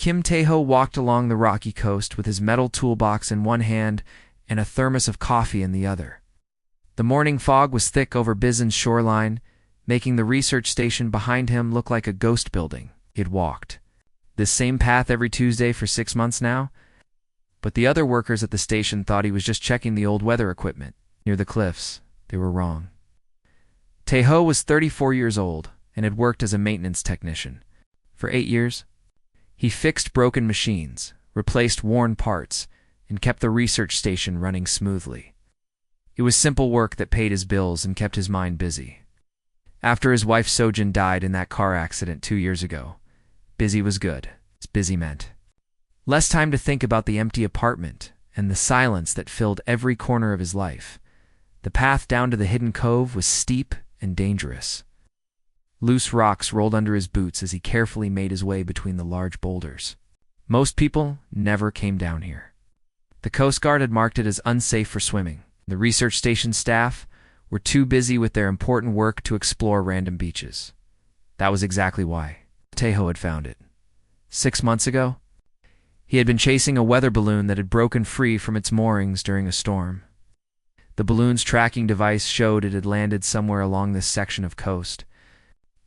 Kim Tae-ho walked along the rocky coast with his metal toolbox in one hand and a thermos of coffee in the other. The morning fog was thick over Bizen's shoreline, making the research station behind him look like a ghost building he'd walked. This same path every Tuesday for 6 months now? But the other workers at the station thought he was just checking the old weather equipment near the cliffs. They were wrong. Tae-ho was 34 years old and had worked as a maintenance technician. For 8 years, he fixed broken machines, replaced worn parts, and kept the research station running smoothly. It was simple work that paid his bills and kept his mind busy. After his wife Sojin died in that car accident 2 years ago, busy was good, as busy meant. Less time to think about the empty apartment and the silence that filled every corner of his life. The path down to the hidden cove was steep and dangerous. Loose rocks rolled under his boots as he carefully made his way between the large boulders. Most people never came down here. The Coast Guard had marked it as unsafe for swimming. The research station staff were too busy with their important work to explore random beaches. That was exactly why Tae-ho had found it. 6 months ago, he had been chasing a weather balloon that had broken free from its moorings during a storm. The balloon's tracking device showed it had landed somewhere along this section of coast.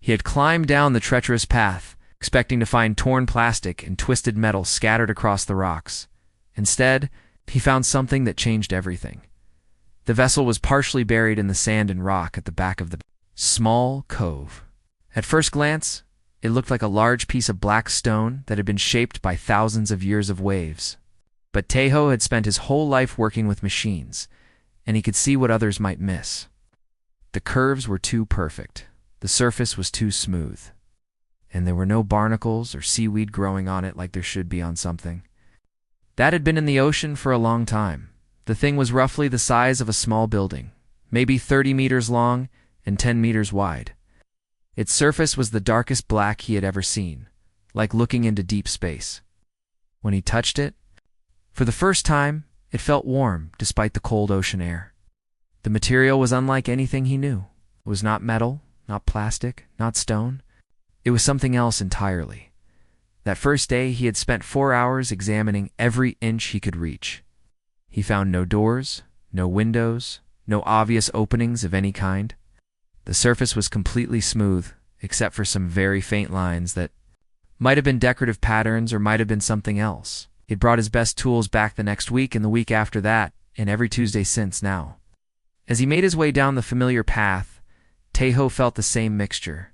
He had climbed down the treacherous path, expecting to find torn plastic and twisted metal scattered across the rocks. Instead, he found something that changed everything. The vessel was partially buried in the sand and rock at the back of the small cove. At first glance, it looked like a large piece of black stone that had been shaped by thousands of years of waves. But Tae-ho had spent his whole life working with machines, and he could see what others might miss. The curves were too perfect. The surface was too smooth. And there were no barnacles or seaweed growing on it like there should be on something. That had been in the ocean for a long time. The thing was roughly the size of a small building, maybe 30 meters long and 10 meters wide. Its surface was the darkest black he had ever seen, like looking into deep space. When he touched it, for the first time, it felt warm despite the cold ocean air. The material was unlike anything he knew. It was not metal, not plastic, not stone. It was something else entirely. That first day, he had spent 4 hours examining every inch he could reach. He found no doors, no windows, no obvious openings of any kind. The surface was completely smooth, except for some very faint lines that might have been decorative patterns or might have been something else. He'd brought his best tools back the next week and the week after that, and every Tuesday since now. As he made his way down the familiar path, Tae-ho felt the same mixture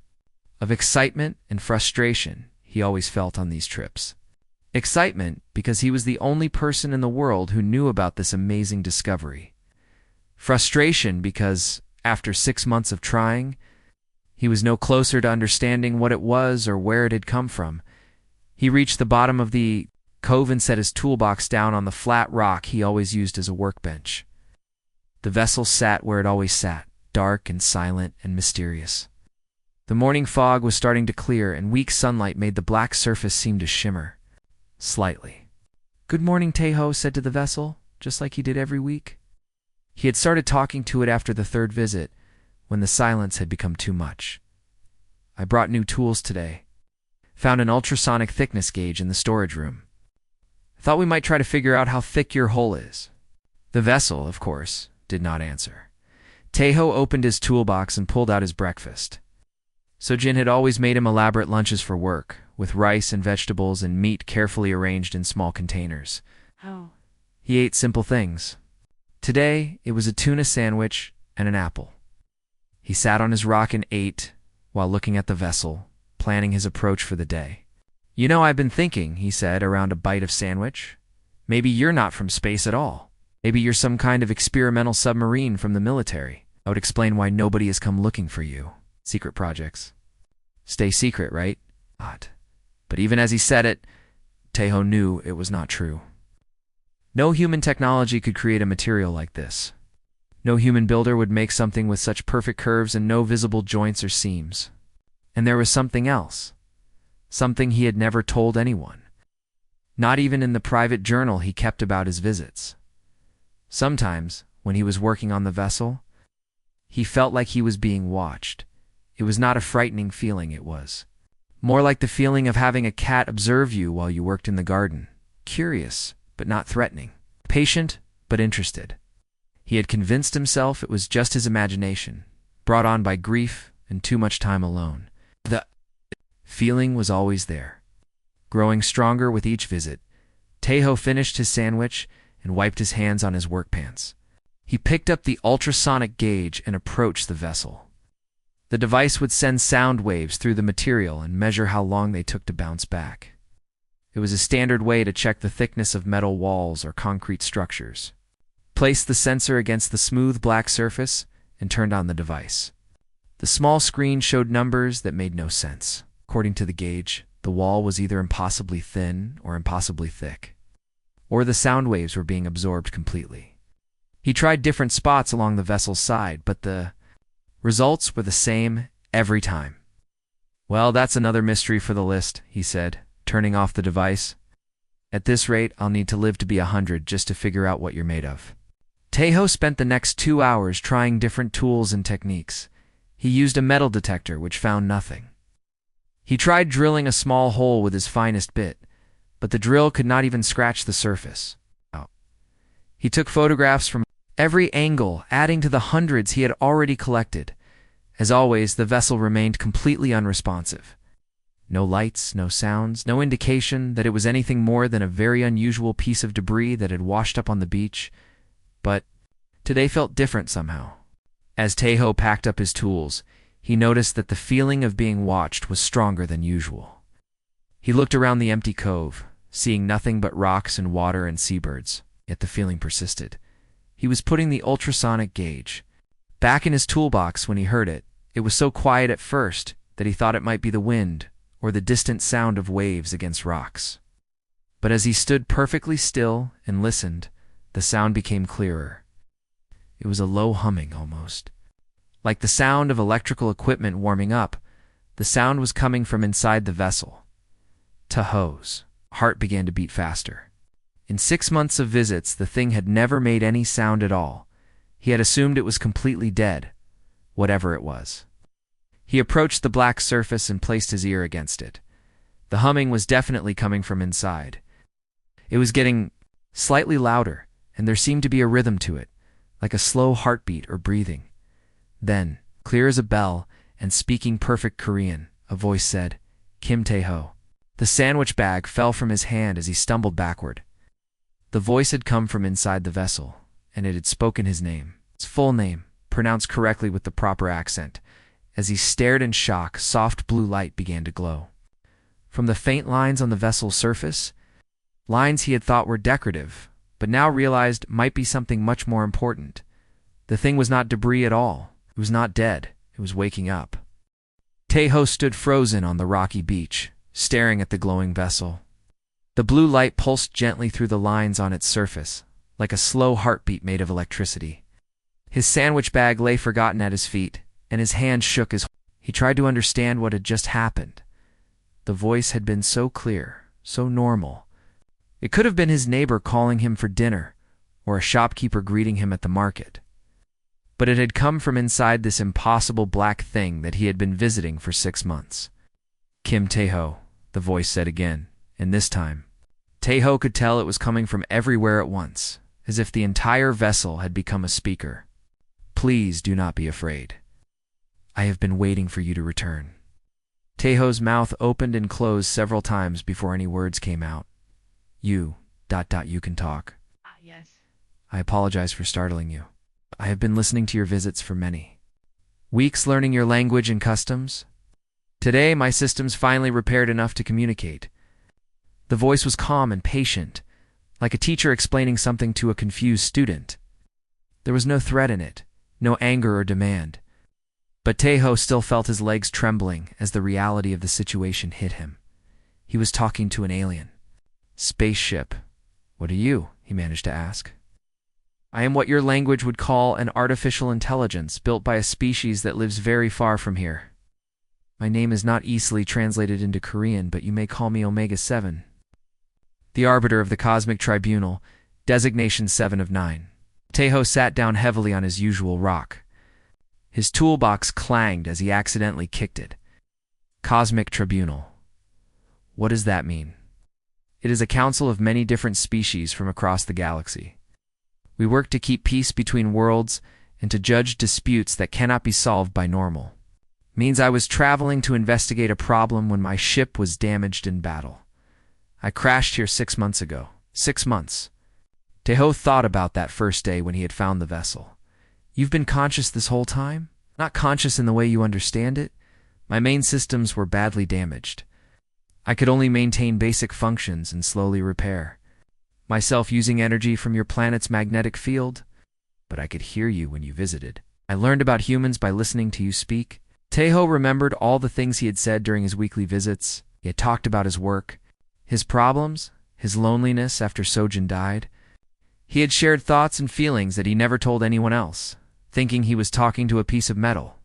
of excitement and frustration he always felt on these trips. Excitement because he was the only person in the world who knew about this amazing discovery. Frustration because, after 6 months of trying, he was no closer to understanding what it was or where it had come from. He reached the bottom of the cove and set his toolbox down on the flat rock he always used as a workbench. The vessel sat where it always sat, dark and silent and mysterious. The morning fog was starting to clear, and weak sunlight made the black surface seem to shimmer slightly. "Good morning," Tae-ho said to the vessel, just like he did every week. He had started talking to it after the 3rd visit, when the silence had become too much. "I brought new tools today. Found an ultrasonic thickness gauge in the storage room. Thought we might try to figure out how thick your hull is." The vessel, of course, did not answer. Tae-ho opened his toolbox and pulled out his breakfast. Sojin had always made him elaborate lunches for work, with rice and vegetables and meat carefully arranged in small containers. He ate simple things. Today, it was a tuna sandwich and an apple. He sat on his rock and ate while looking at the vessel, planning his approach for the day. "You know, I've been thinking," he said around a bite of sandwich. "Maybe you're not from space at all. Maybe you're some kind of experimental submarine from the military. I would explain why nobody has come looking for you. Secret projects. Stay secret, right?" Odd. But even as he said it, Tae-ho knew it was not true. No human technology could create a material like this. No human builder would make something with such perfect curves and no visible joints or seams. And there was something else. Something he had never told anyone. Not even in the private journal he kept about his visits. Sometimes, when he was working on the vessel, he felt like he was being watched. It was not a frightening feeling, it was More like the feeling of having a cat observe you while you worked in the garden. Curious, but not threatening. Patient, but interested. He had convinced himself it was just his imagination, brought on by grief and too much time alone. The feeling was always there. Growing stronger with each visit, Tejo finished his sandwich and wiped his hands on his work pants. He picked up the ultrasonic gauge and approached the vessel. The device would send sound waves through the material and measure how long they took to bounce back. It was a standard way to check the thickness of metal walls or concrete structures. Placed the sensor against the smooth black surface and turned on the device. The small screen showed numbers that made no sense. According to the gauge, the wall was either impossibly thin or impossibly thick, or the sound waves were being absorbed completely. He tried different spots along the vessel's side, but the results were the same every time. "Well, that's another mystery for the list," he said, turning off the device. "At this rate, I'll need to live to be 100 just to figure out what you're made of." Tejo spent the next 2 hours trying different tools and techniques. He used a metal detector, which found nothing. He tried drilling a small hole with his finest bit, but the drill could not even scratch the surface. He took photographs from every angle, adding to the hundreds he had already collected. As always, the vessel remained completely unresponsive. No lights, no sounds, no indication that it was anything more than a very unusual piece of debris that had washed up on the beach. But today felt different somehow. As Tejo packed up his tools, he noticed that the feeling of being watched was stronger than usual. He looked around the empty cove, seeing nothing but rocks and water and seabirds, yet the feeling persisted. He was putting the ultrasonic gauge back in his toolbox when he heard it. It was so quiet at first that he thought it might be the wind or the distant sound of waves against rocks. But as he stood perfectly still and listened, the sound became clearer. It was a low humming almost. Like the sound of electrical equipment warming up, the sound was coming from inside the vessel. Tejo's heart began to beat faster. In 6 months of visits, the thing had never made any sound at all. He had assumed it was completely dead, whatever it was. He approached the black surface and placed his ear against it. The humming was definitely coming from inside. It was getting slightly louder, and there seemed to be a rhythm to it, like a slow heartbeat or breathing. Then, clear as a bell and speaking perfect Korean, a voice said, "Kim Tejo." The sandwich bag fell from his hand as he stumbled backward. The voice had come from inside the vessel, and it had spoken his name, his full name, pronounced correctly with the proper accent. As he stared in shock, soft blue light began to glow. From the faint lines on the vessel's surface, lines he had thought were decorative, but now realized might be something much more important. The thing was not debris at all. It was not dead. It was waking up. Tejo stood frozen on the rocky beach, staring at the glowing vessel. The blue light pulsed gently through the lines on its surface, like a slow heartbeat made of electricity. His sandwich bag lay forgotten at his feet, and his hand shook as he tried to understand what had just happened. The voice had been so clear, so normal. It could have been his neighbor calling him for dinner, or a shopkeeper greeting him at the market. But it had come from inside this impossible black thing that he had been visiting for 6 months. "Kim Tejo," the voice said again, and this time, Tejo could tell it was coming from everywhere at once, as if the entire vessel had become a speaker. "Please do not be afraid. I have been waiting for you to return." Tejo's mouth opened and closed several times before any words came out. You can talk. Yes. I apologize for startling you. I have been listening to your visits for many weeks, learning your language and customs. Today, my systems finally repaired enough to communicate. The voice was calm and patient, like a teacher explaining something to a confused student. There was no threat in it, no anger or demand. But Tejo still felt his legs trembling as the reality of the situation hit him. He was talking to an alien. "Spaceship. What are you?" he managed to ask. "I am what your language would call an artificial intelligence built by a species that lives very far from here. My name is not easily translated into Korean, but you may call me Omega-7. The arbiter of the cosmic tribunal, designation 7 of 9. Tejo sat down heavily on his usual rock. His toolbox clanged as he accidentally kicked it. Cosmic tribunal. What does that mean? It is a council of many different species from across the galaxy. We work to keep peace between worlds and to judge disputes that cannot be solved by normal. Means I was traveling to investigate a problem when my ship was damaged in battle. I crashed here 6 months ago. 6 months. Teho thought about that first day when he had found the vessel. You've been conscious this whole time? Not conscious in the way you understand it. My main systems were badly damaged. I could only maintain basic functions and slowly repair. Myself using energy from your planet's magnetic field, but I could hear you when you visited. I learned about humans by listening to you speak. Teho remembered all the things he had said during his weekly visits. He had talked about his work, his problems, his loneliness after Sojin died. He had shared thoughts and feelings that he never told anyone else, thinking he was talking to a piece of metal.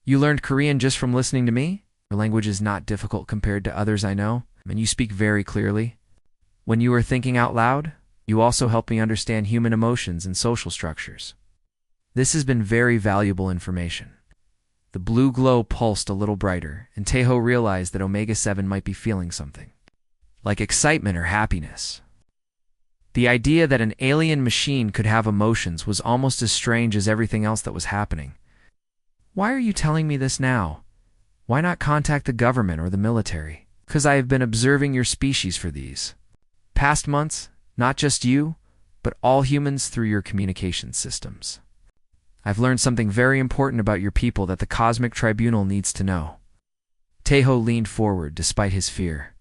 You learned Korean just from listening to me? Your language is not difficult compared to others I know, and you speak very clearly. When you are thinking out loud, you also help me understand human emotions and social structures. This has been very valuable information. The blue glow pulsed a little brighter, and Teho realized that Omega-7 might be feeling something, like excitement or happiness. The idea that an alien machine could have emotions was almost as strange as everything else that was happening. Why are you telling me this now? Why not contact the government or the military? Because I have been observing your species for these past months, not just you, but all humans through your communication systems. I've learned something very important about your people that the Cosmic Tribunal needs to know. Teho leaned forward despite his fear.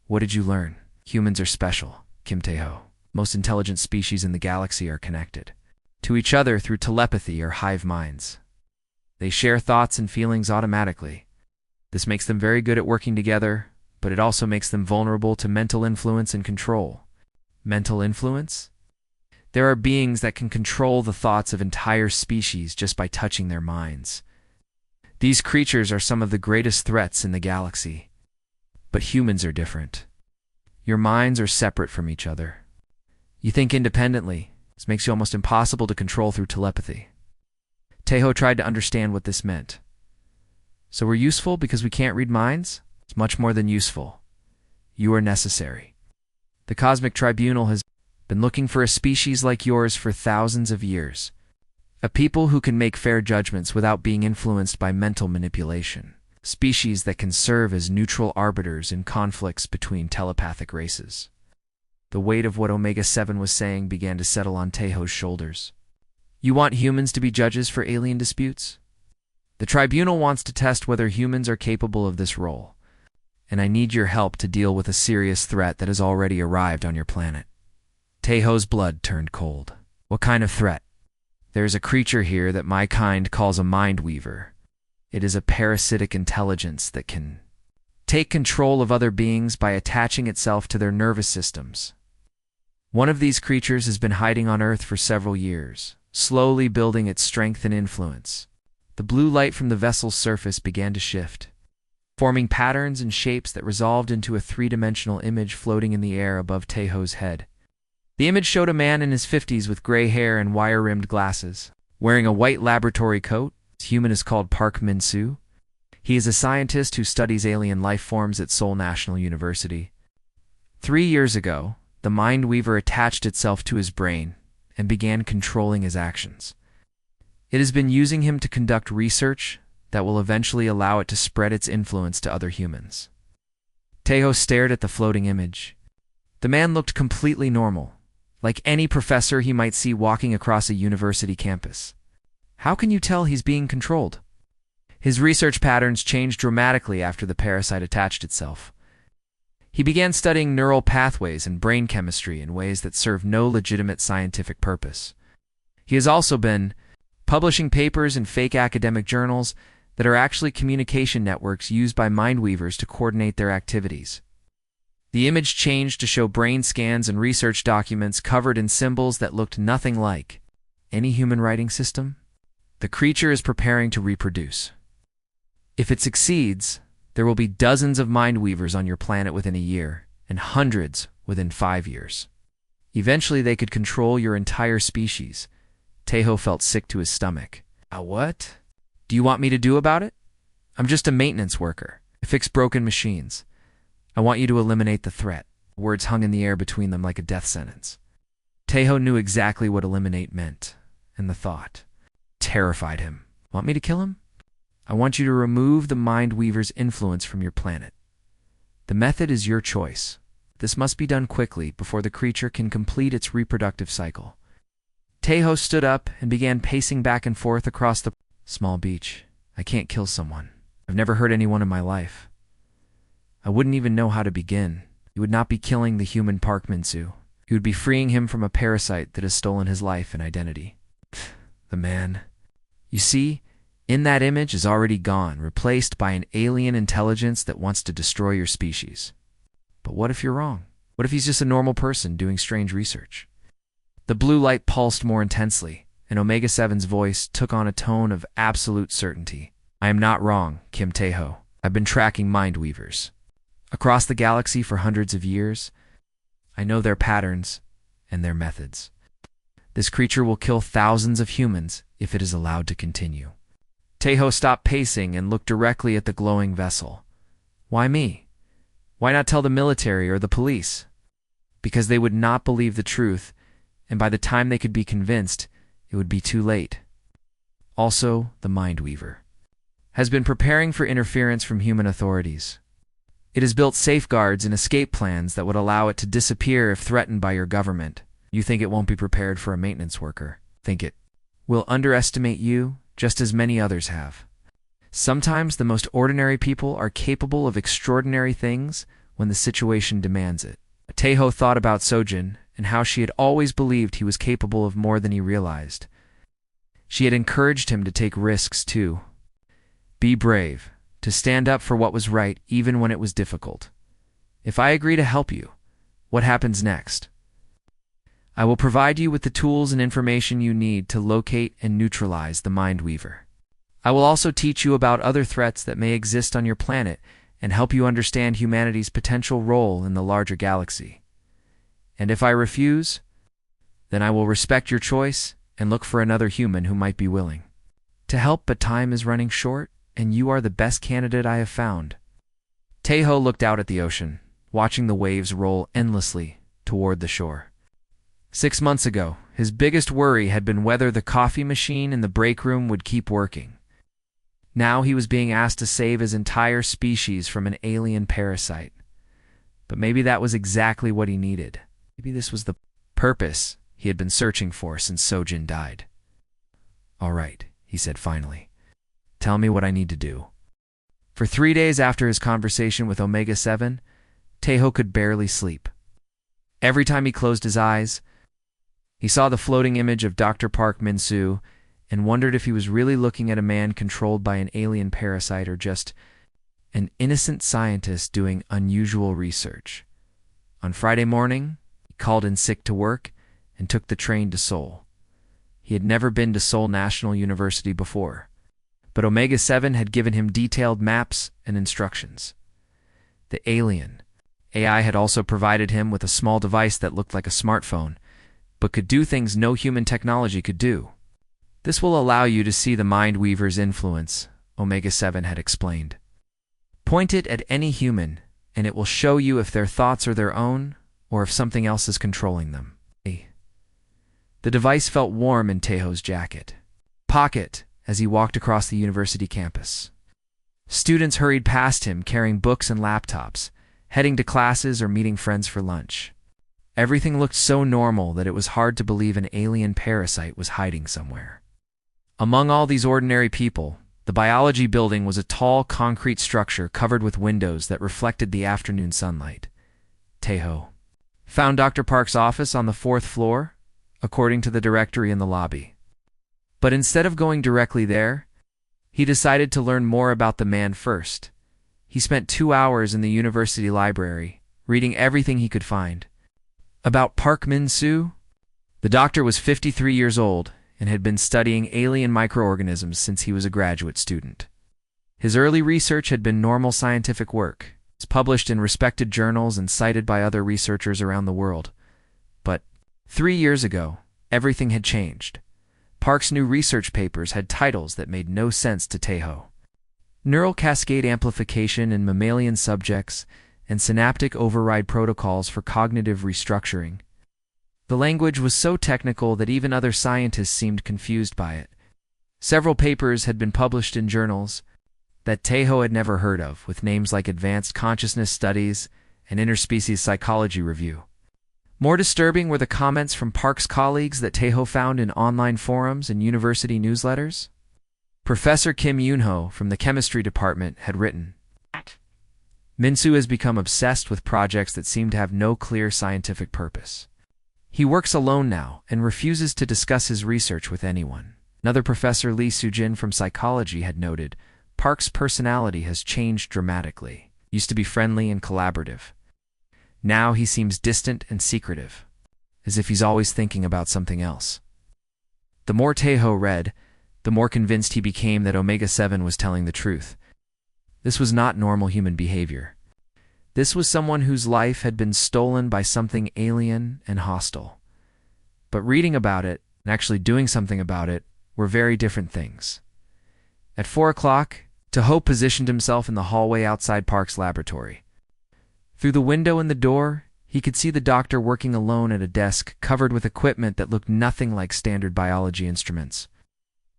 What did you learn? Humans are special, Kim Teho. Most intelligent species in the galaxy are connected to each other through telepathy or hive minds. They share thoughts and feelings automatically. This makes them very good at working together, but it also makes them vulnerable to mental influence and control. Mental influence? There are beings that can control the thoughts of entire species just by touching their minds. These creatures are some of the greatest threats in the galaxy. But humans are different. Your minds are separate from each other. You think independently. This makes you almost impossible to control through telepathy. Teho tried to understand what this meant. So we're useful because we can't read minds? It's much more than useful. You are necessary. The Cosmic Tribunal has been looking for a species like yours for thousands of years. A people who can make fair judgments without being influenced by mental manipulation. Species that can serve as neutral arbiters in conflicts between telepathic races. The weight of what Omega-7 was saying began to settle on Teho's shoulders. You want humans to be judges for alien disputes? The tribunal wants to test whether humans are capable of this role, and I need your help to deal with a serious threat that has already arrived on your planet. Teho's blood turned cold. What kind of threat? There's a creature here that my kind calls a mind weaver. It is a parasitic intelligence that can take control of other beings by attaching itself to their nervous systems. One of these creatures has been hiding on Earth for several years, slowly building its strength and influence. The blue light from the vessel's surface began to shift, forming patterns and shapes that resolved into a three-dimensional image floating in the air above Teho's head. The image showed a man in his 50s with gray hair and wire-rimmed glasses, wearing a white laboratory coat. His human is called Park Min-soo. He is a scientist who studies alien life forms at Seoul National University. 3 years ago, the Mind Weaver attached itself to his brain and began controlling his actions. It has been using him to conduct research that will eventually allow it to spread its influence to other humans. Teho stared at the floating image. The man looked completely normal, like any professor he might see walking across a university campus. How can you tell he's being controlled? His research patterns changed dramatically after the parasite attached itself. He began studying neural pathways and brain chemistry in ways that serve no legitimate scientific purpose. He has also been publishing papers in fake academic journals that are actually communication networks used by mindweavers to coordinate their activities. The image changed to show brain scans and research documents covered in symbols that looked nothing like any human writing system. The creature is preparing to reproduce. If it succeeds, there will be dozens of mindweavers on your planet within a year, and hundreds within 5 years. Eventually, they could control your entire species. Teho felt sick to his stomach. What? Do you want me to do about it? I'm just a maintenance worker. I fix broken machines. I want you to eliminate the threat. Words hung in the air between them like a death sentence. Tejo knew exactly what eliminate meant, and the thought terrified him. Want me to kill him? I want you to remove the Mind Weaver's influence from your planet. The method is your choice. This must be done quickly before the creature can complete its reproductive cycle. Tejo stood up and began pacing back and forth across the small beach. I can't kill someone. I've never hurt anyone in my life. I wouldn't even know how to begin. You would not be killing the human Park Min-soo. You would be freeing him from a parasite that has stolen his life and identity. The man. You see, in that image is already gone, replaced by an alien intelligence that wants to destroy your species. But what if you're wrong? What if he's just a normal person doing strange research? The blue light pulsed more intensely, and Omega-7's voice took on a tone of absolute certainty. I am not wrong, Kim Tejo. I've been tracking Mind Weavers across the galaxy for hundreds of years. I know their patterns and their methods. This creature will kill thousands of humans if it is allowed to continue. Tejo stopped pacing and looked directly at the glowing vessel. Why me? Why not tell the military or the police? Because they would not believe the truth, and by the time they could be convinced, it would be too late. Also, the Mind Weaver has been preparing for interference from human authorities. It has built safeguards and escape plans that would allow it to disappear if threatened by your government. You think it won't be prepared for a maintenance worker. Think it will underestimate you, just as many others have. Sometimes the most ordinary people are capable of extraordinary things when the situation demands it. Tejo thought about Sojin and how she had always believed he was capable of more than he realized. She had encouraged him to take risks too. Be brave, to stand up for what was right even when it was difficult. If I agree to help you, what happens next? I will provide you with the tools and information you need to locate and neutralize the Mind Weaver. I will also teach you about other threats that may exist on your planet and help you understand humanity's potential role in the larger galaxy. And if I refuse, then I will respect your choice and look for another human who might be willing to help, but time is running short, and you are the best candidate I have found. Tejo looked out at the ocean, watching the waves roll endlessly toward the shore. 6 months ago, his biggest worry had been whether the coffee machine in the break room would keep working. Now he was being asked to save his entire species from an alien parasite. But maybe that was exactly what he needed. Maybe this was the purpose he had been searching for since Sojin died. All right, he said finally. Tell me what I need to do. For 3 days after his conversation with Omega-7, Tejo could barely sleep. Every time he closed his eyes, he saw the floating image of Dr. Park Min-soo and wondered if he was really looking at a man controlled by an alien parasite or just an innocent scientist doing unusual research. On Friday morning, he called in sick to work and took the train to Seoul. He had never been to Seoul National University before, but Omega-7 had given him detailed maps and instructions. The alien AI had also provided him with a small device that looked like a smartphone, but could do things no human technology could do. This will allow you to see the Mind Weaver's influence, Omega-7 had explained. Point it at any human, and it will show you if their thoughts are their own or if something else is controlling them. The device felt warm in Tejo's jacket pocket as he walked across the university campus. Students hurried past him carrying books and laptops, heading to classes or meeting friends for lunch. Everything looked so normal that it was hard to believe an alien parasite was hiding somewhere. Among all these ordinary people, the biology building was a tall concrete structure covered with windows that reflected the afternoon sunlight. Tejo found Dr. Park's office on the 4th floor, according to the directory in the lobby. But instead of going directly there, he decided to learn more about the man first. He spent 2 hours in the university library, reading everything he could find. About Park Min-soo? The doctor was 53 years old and had been studying alien microorganisms since he was a graduate student. His early research had been normal scientific work. It's published in respected journals and cited by other researchers around the world. But 3 years ago, everything had changed. Park's new research papers had titles that made no sense to Tejo. Neural cascade amplification in mammalian subjects and synaptic override protocols for cognitive restructuring. The language was so technical that even other scientists seemed confused by it. Several papers had been published in journals that Tejo had never heard of, with names like Advanced Consciousness Studies and Interspecies Psychology Review. More disturbing were the comments from Park's colleagues that Tejo found in online forums and university newsletters. Professor Kim Yoon-ho from the chemistry department had written, "Min-soo has become obsessed with projects that seem to have no clear scientific purpose. He works alone now and refuses to discuss his research with anyone." Another professor, Lee Soo-jin from psychology, had noted, "Park's personality has changed dramatically. He used to be friendly and collaborative. Now he seems distant and secretive, as if he's always thinking about something else." The more Tejo read, the more convinced he became that Omega-7 was telling the truth. This was not normal human behavior. This was someone whose life had been stolen by something alien and hostile. But reading about it and actually doing something about it were very different things. At 4 o'clock, Tejo positioned himself in the hallway outside Park's laboratory. Through the window in the door, he could see the doctor working alone at a desk covered with equipment that looked nothing like standard biology instruments.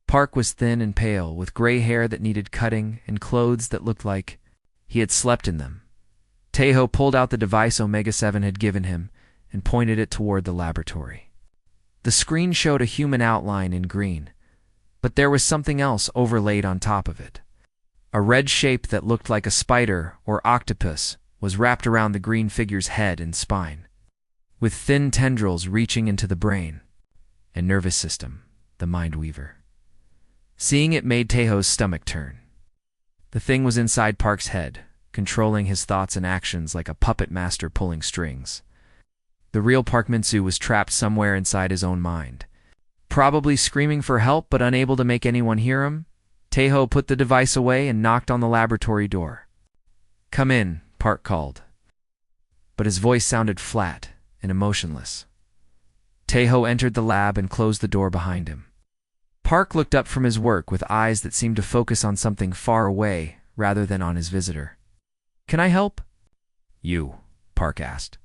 Park was thin and pale, with gray hair that needed cutting and clothes that looked like he had slept in them. Tejo pulled out the device Omega-7 had given him and pointed it toward the laboratory. The screen showed a human outline in green, but there was something else overlaid on top of it. A red shape that looked like a spider or octopus was wrapped around the green figure's head and spine, with thin tendrils reaching into the brain and nervous system, the mind weaver. Seeing it made Tejo's stomach turn. The thing was inside Park's head, controlling his thoughts and actions like a puppet master pulling strings. The real Park Min-soo was trapped somewhere inside his own mind. Probably screaming for help but unable to make anyone hear him, Tejo put the device away and knocked on the laboratory door. "Come in," Park called. But his voice sounded flat and emotionless. Tejo entered the lab and closed the door behind him. Park looked up from his work with eyes that seemed to focus on something far away rather than on his visitor. "Can I help?" "You?" Park asked.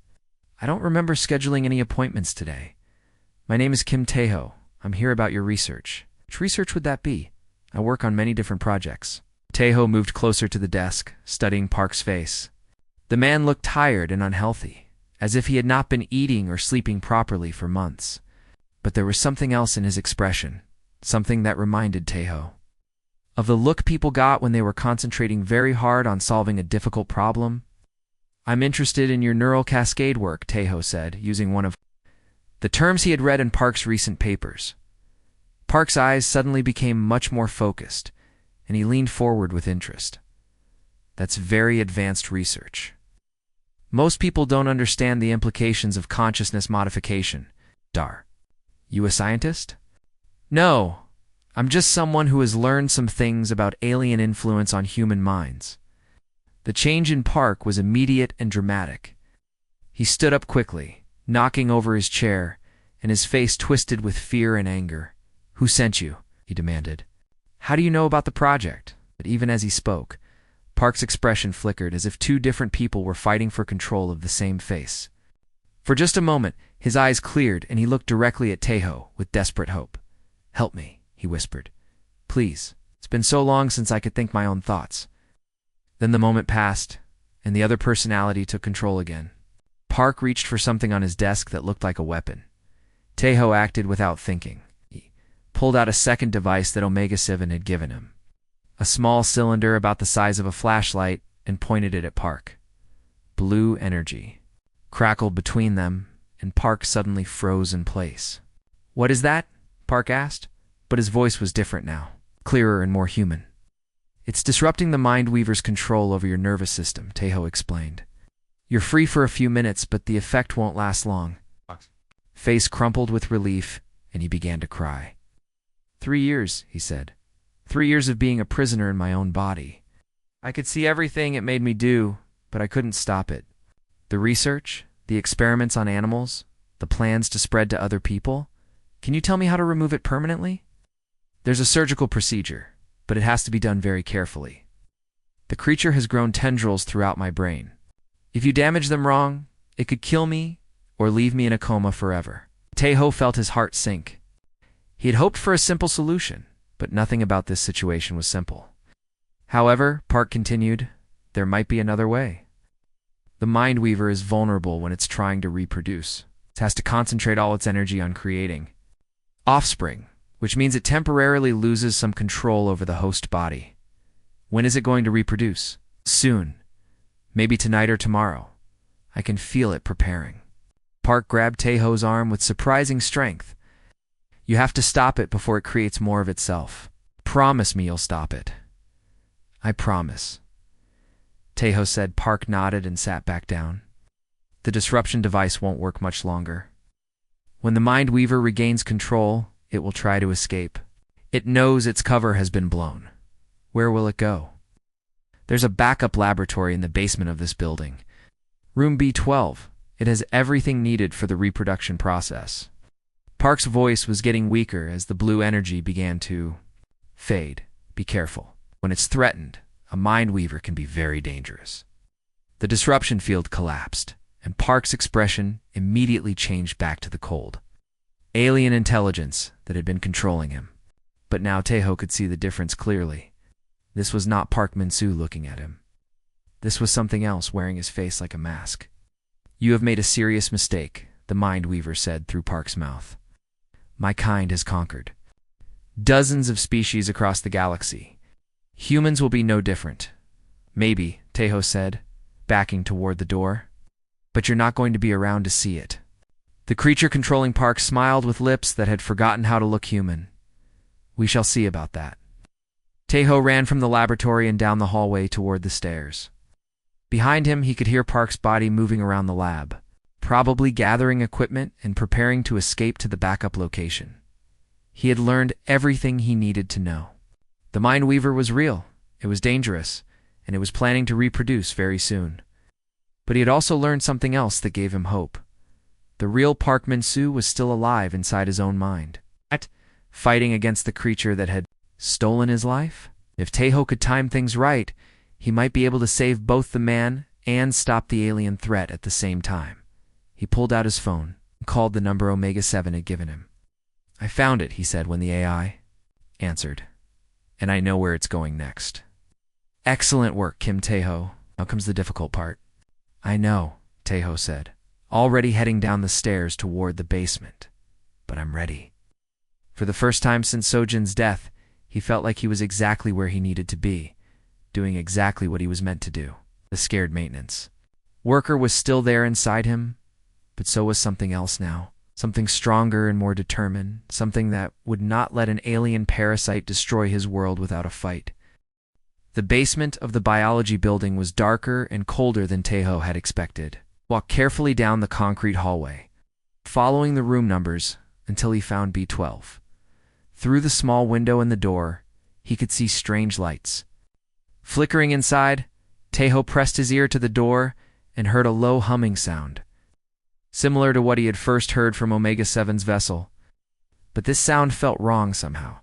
"I don't remember scheduling any appointments today. My name is Kim Tejo. I'm here about your research." "Which research would that be? I work on many different projects." Tejo moved closer to the desk, studying Park's face. The man looked tired and unhealthy, as if he had not been eating or sleeping properly for months. But there was something else in his expression, something that reminded Tejo of the look people got when they were concentrating very hard on solving a difficult problem. "I'm interested in your neural cascade work," Tejo said, using one of the terms he had read in Park's recent papers. Park's eyes suddenly became much more focused, and he leaned forward with interest. "That's very advanced research. Most people don't understand the implications of consciousness modification. Dar. You a scientist?" "No. I'm just someone who has learned some things about alien influence on human minds." The change in Park was immediate and dramatic. He stood up quickly, knocking over his chair, and his face twisted with fear and anger. "Who sent you?" he demanded. "How do you know about the project?" But even as he spoke, Park's expression flickered as if two different people were fighting for control of the same face. For just a moment, his eyes cleared and he looked directly at Tejo with desperate hope. "Help me," he whispered. "Please. It's been so long since I could think my own thoughts." Then the moment passed, and the other personality took control again. Park reached for something on his desk that looked like a weapon. Tejo acted without thinking. He pulled out a second device that Omega-7 had given him, a small cylinder about the size of a flashlight, and pointed it at Park. Blue energy crackled between them, and Park suddenly froze in place. "What is that?" Park asked, but his voice was different now, clearer and more human. "It's disrupting the mind weaver's control over your nervous system," Tejo explained. "You're free for a few minutes, but the effect won't last long." Face crumpled with relief, and he began to cry. 3 years, he said. 3 years of being a prisoner in my own body. I could see everything it made me do, but I couldn't stop it. The research, the experiments on animals, the plans to spread to other people. Can you tell me how to remove it permanently? There's a surgical procedure, but it has to be done very carefully. The creature has grown tendrils throughout my brain. If you damage them wrong, it could kill me or leave me in a coma forever. Taeho felt his heart sink. He had hoped for a simple solution, but nothing about this situation was simple. However, Park continued, there might be another way. The Mind Weaver is vulnerable when it's trying to reproduce. It has to concentrate all its energy on creating offspring, which means it temporarily loses some control over the host body. When is it going to reproduce? Soon. Maybe tonight or tomorrow. I can feel it preparing. Park grabbed Taeho's arm with surprising strength. You have to stop it before it creates more of itself. Promise me you'll stop it. I promise. Taeho said. Park nodded and sat back down. The disruption device won't work much longer. When the Mind Weaver regains control, it will try to escape. It knows its cover has been blown. Where will it go? There's a backup laboratory in the basement of this building. Room B12. It has everything needed for the reproduction process. Park's voice was getting weaker as the blue energy began to fade. Be careful. When it's threatened, a Mind Weaver can be very dangerous. The disruption field collapsed, and Park's expression immediately changed back to the cold. Alien intelligence that had been controlling him. But now Taeho could see the difference clearly. This was not Park Min-soo looking at him. This was something else wearing his face like a mask. You have made a serious mistake, the Mind Weaver said through Park's mouth. My kind has conquered. Dozens of species across the galaxy. Humans will be no different. Maybe, Taeho said, backing toward the door. But you're not going to be around to see it. The creature controlling Park smiled with lips that had forgotten how to look human. We shall see about that. Taeho ran from the laboratory and down the hallway toward the stairs. Behind him, he could hear Park's body moving around the lab, probably gathering equipment and preparing to escape to the backup location. He had learned everything he needed to know. The Mind Weaver was real, it was dangerous, and it was planning to reproduce very soon. But he had also learned something else that gave him hope. The real Park Min-soo was still alive inside his own mind, fighting against the creature that had stolen his life. If Taeho could time things right, he might be able to save both the man and stop the alien threat at the same time. He pulled out his phone and called the number Omega 7 had given him. I found it, he said when the AI answered, and I know where it's going next. Excellent work, Kim Taeho. Now comes the difficult part. I know, Taeho said, already heading down the stairs toward the basement. But I'm ready. For the first time since Sojin's death, he felt like he was exactly where he needed to be, doing exactly what he was meant to do. The scared maintenance worker was still there inside him, but so was something else now. Something stronger and more determined, something that would not let an alien parasite destroy his world without a fight. The basement of the biology building was darker and colder than Taeho had expected. Walked carefully down the concrete hallway, following the room numbers until he found B12. Through the small window in the door, he could see strange lights. Flickering inside, Taeho pressed his ear to the door and heard a low humming sound, similar to what he had first heard from Omega 7's vessel. But this sound felt wrong somehow,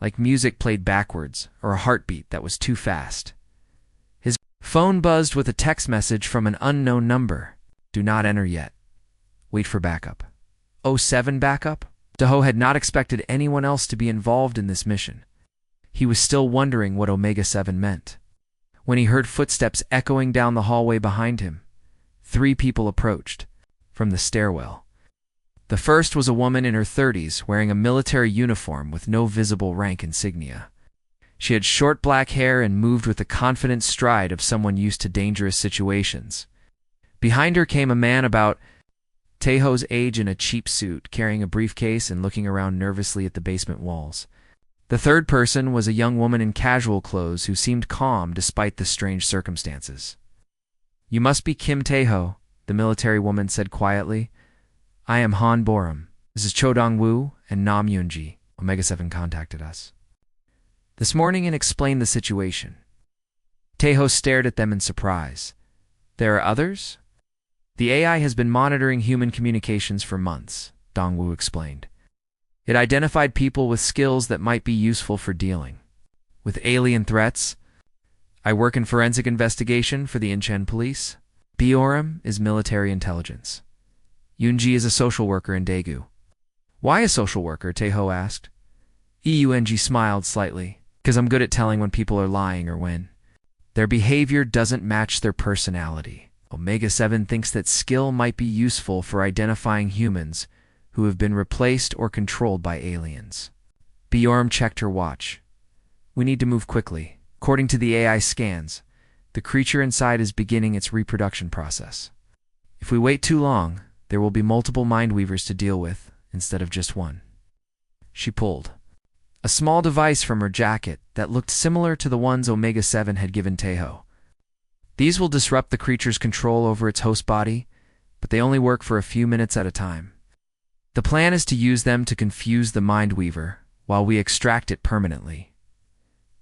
like music played backwards or a heartbeat that was too fast. His phone buzzed with a text message from an unknown number. Do not enter yet. Wait for backup. 07 backup? Taeho had not expected anyone else to be involved in this mission. He was still wondering what Omega 7 meant. When he heard footsteps echoing down the hallway behind him, 3 people approached from the stairwell. The first was a woman in her 30s wearing a military uniform with no visible rank insignia. She had short black hair and moved with the confident stride of someone used to dangerous situations. Behind her came a man about Taeho's age in a cheap suit, carrying a briefcase and looking around nervously at the basement walls. The third person was a young woman in casual clothes who seemed calm despite the strange circumstances. You must be Kim Taeho, the military woman said quietly. I am Han Borum. This is Cho Dong-woo and Nam Yoonji. Omega 7 contacted us this morning and explained the situation. Taeho stared at them in surprise. There are others? The AI has been monitoring human communications for months, Dong-woo explained. It identified people with skills that might be useful for dealing with alien threats. I work in forensic investigation for the Incheon police. Bioram is military intelligence. Yunji is a social worker in Daegu. Why a social worker? Taeho asked. Eunji smiled slightly. Because I'm good at telling when people are lying or when their behavior doesn't match their personality. Omega-7 thinks that skill might be useful for identifying humans who have been replaced or controlled by aliens. Bjorn checked her watch. We need to move quickly. According to the AI scans, the creature inside is beginning its reproduction process. If we wait too long, there will be multiple mind-weavers to deal with instead of just one. She pulled a small device from her jacket that looked similar to the ones Omega-7 had given Taeho. These will disrupt the creature's control over its host body, but they only work for a few minutes at a time. The plan is to use them to confuse the mind-weaver while we extract it permanently.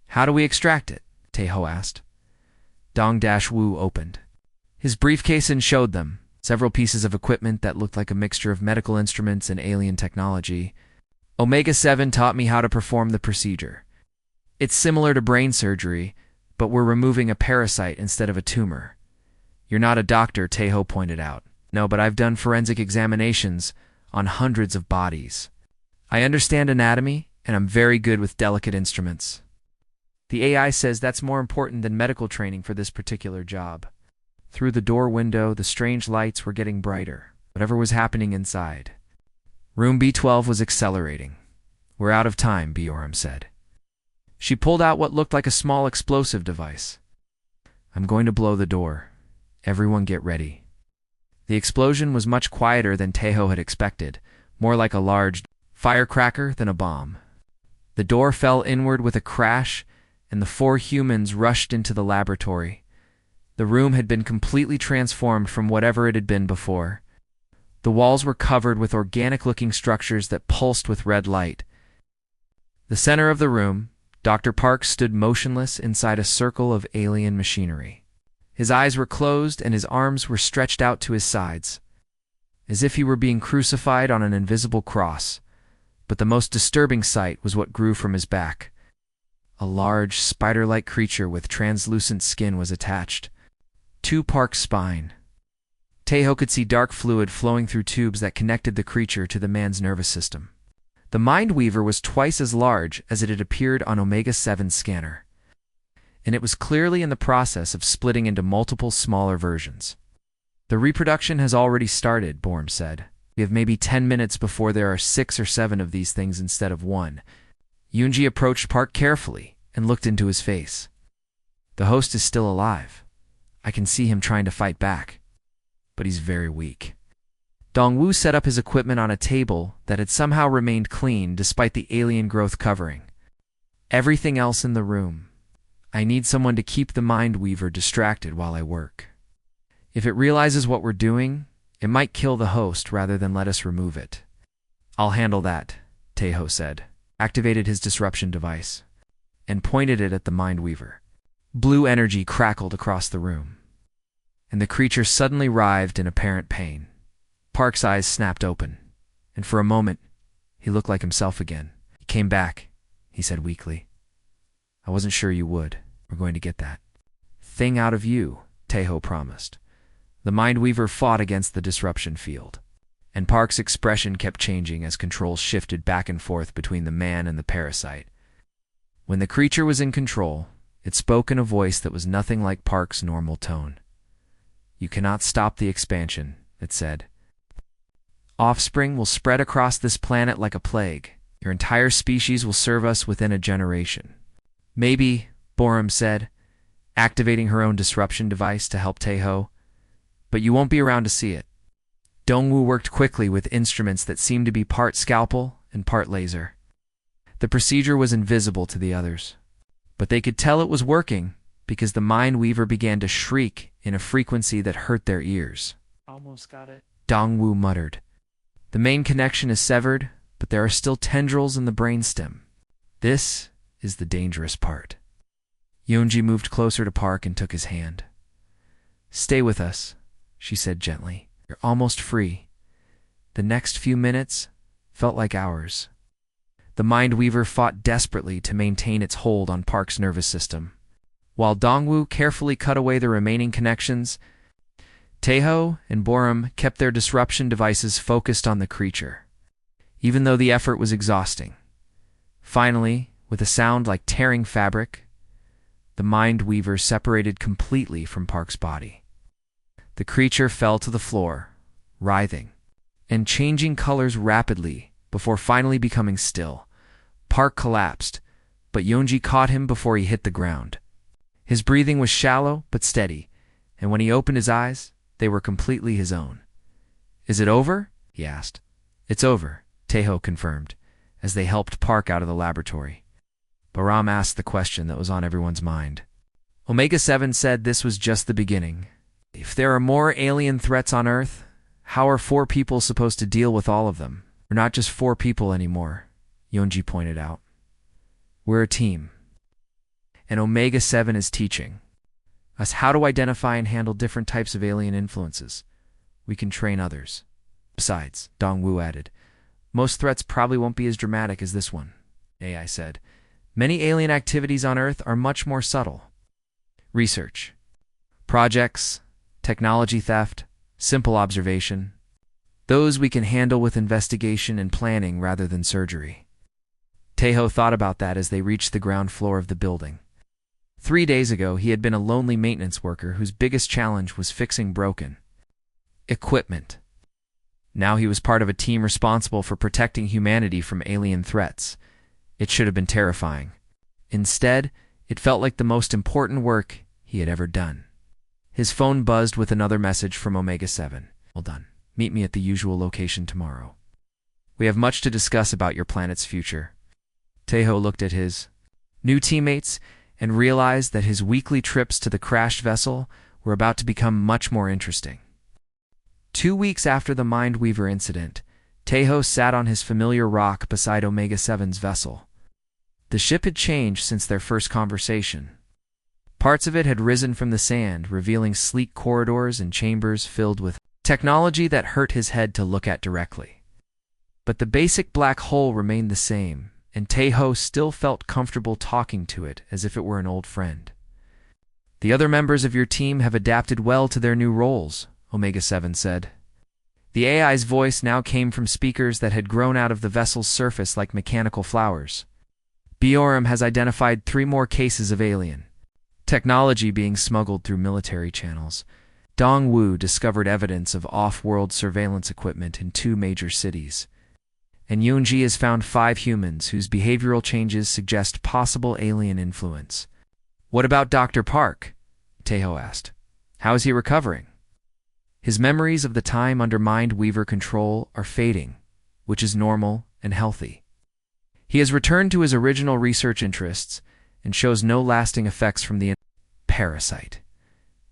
How do we extract it? Taeho asked. Dong-Wu opened his briefcase and showed them several pieces of equipment that looked like a mixture of medical instruments and alien technology. Omega-7 taught me how to perform the procedure. It's similar to brain surgery, but we're removing a parasite instead of a tumor. You're not a doctor, Taeho pointed out. No, but I've done forensic examinations on hundreds of bodies. I understand anatomy, and I'm very good with delicate instruments. The AI says that's more important than medical training for this particular job. Through the door window, the strange lights were getting brighter. Whatever was happening inside. Room B12 was accelerating. We're out of time, Bjorn said. She pulled out what looked like a small explosive device. I'm going to blow the door. Everyone get ready. The explosion was much quieter than Taeho had expected, more like a large firecracker than a bomb. The door fell inward with a crash, and the 4 humans rushed into the laboratory. The room had been completely transformed from whatever it had been before. The walls were covered with organic-looking structures that pulsed with red light. The center of the room, Dr. Parks stood motionless inside a circle of alien machinery. His eyes were closed and his arms were stretched out to his sides, as if he were being crucified on an invisible cross. But the most disturbing sight was what grew from his back. A large, spider-like creature with translucent skin was attached to Park's spine. Taeho could see dark fluid flowing through tubes that connected the creature to the man's nervous system. The mind-weaver was twice as large as it had appeared on Omega-7's scanner, and it was clearly in the process of splitting into multiple smaller versions. The reproduction has already started, Borm said. We have maybe 10 minutes before there are 6 or 7 of these things instead of 1. Yoonji approached Park carefully and looked into his face. The host is still alive. I can see him trying to fight back, but he's very weak. Dong-Wu set up his equipment on a table that had somehow remained clean despite the alien growth covering everything else in the room. I need someone to keep the mind-weaver distracted while I work. If it realizes what we're doing, it might kill the host rather than let us remove it. I'll handle that, Taeho said, activated his disruption device, and pointed it at the mind-weaver. Blue energy crackled across the room, and the creature suddenly writhed in apparent pain. Park's eyes snapped open, and for a moment, he looked like himself again. He came back, he said weakly. I wasn't sure you would. We're going to get that thing out of you, Taeho promised. The mind-weaver fought against the disruption field, and Park's expression kept changing as controls shifted back and forth between the man and the parasite. When the creature was in control, it spoke in a voice that was nothing like Park's normal tone. You cannot stop the expansion, it said. Offspring will spread across this planet like a plague. Your entire species will serve us within a generation. Maybe, Borum said, activating her own disruption device to help Taeho, but you won't be around to see it. Dongwu worked quickly with instruments that seemed to be part scalpel and part laser. The procedure was invisible to the others, but they could tell it was working because the mind-weaver began to shriek in a frequency that hurt their ears. Almost got it. Dongwu muttered. The main connection is severed, but there are still tendrils in the brainstem. This is the dangerous part. Yoonji moved closer to Park and took his hand. Stay with us, she said gently. You're almost free. The next few minutes felt like hours. The mind-weaver fought desperately to maintain its hold on Park's nervous system. While Dongwu carefully cut away the remaining connections, Tejo and Borum kept their disruption devices focused on the creature, even though the effort was exhausting. Finally, with a sound like tearing fabric, the Mind Weaver separated completely from Park's body. The creature fell to the floor, writhing and changing colors rapidly before finally becoming still. Park collapsed, but Yonji caught him before he hit the ground. His breathing was shallow but steady, and when he opened his eyes, they were completely his own. "Is it over?" he asked. "It's over," Tejo confirmed, as they helped Park out of the laboratory. Bahram asked the question that was on everyone's mind. Omega-7 said this was just the beginning. If there are more alien threats on Earth, how are 4 people supposed to deal with all of them? We're not just 4 people anymore, Yonji pointed out. We're a team. And Omega-7 is teaching us how to identify and handle different types of alien influences. We can train others. Besides, Dongwu added, most threats probably won't be as dramatic as this one, AI said. Many alien activities on Earth are much more subtle. Research, projects, technology theft, simple observation. Those we can handle with investigation and planning rather than surgery. Tejo thought about that as they reached the ground floor of the building. 3 days ago, he had been a lonely maintenance worker whose biggest challenge was fixing broken equipment. Now he was part of a team responsible for protecting humanity from alien threats. It should have been terrifying. Instead, it felt like the most important work he had ever done. His phone buzzed with another message from Omega-7. Well done. Meet me at the usual location tomorrow. We have much to discuss about your planet's future. Tejo looked at his new teammates and realized that his weekly trips to the crashed vessel were about to become much more interesting. 2 weeks after the Mind Weaver incident, Tejo sat on his familiar rock beside Omega-7's vessel. The ship had changed since their first conversation. Parts of it had risen from the sand, revealing sleek corridors and chambers filled with technology that hurt his head to look at directly. But the basic black hole remained the same, and Tejo still felt comfortable talking to it as if it were an old friend. The other members of your team have adapted well to their new roles, Omega-7 said. The AI's voice now came from speakers that had grown out of the vessel's surface like mechanical flowers. Biorum has identified 3 more cases of alien technology being smuggled through military channels. Dongwu discovered evidence of off-world surveillance equipment in 2 major cities. And Yonji has found 5 humans whose behavioral changes suggest possible alien influence. What about Dr. Park? Tejo asked. How is he recovering? His memories of the time under Mind Weaver control are fading, which is normal and healthy. He has returned to his original research interests and shows no lasting effects from the parasite.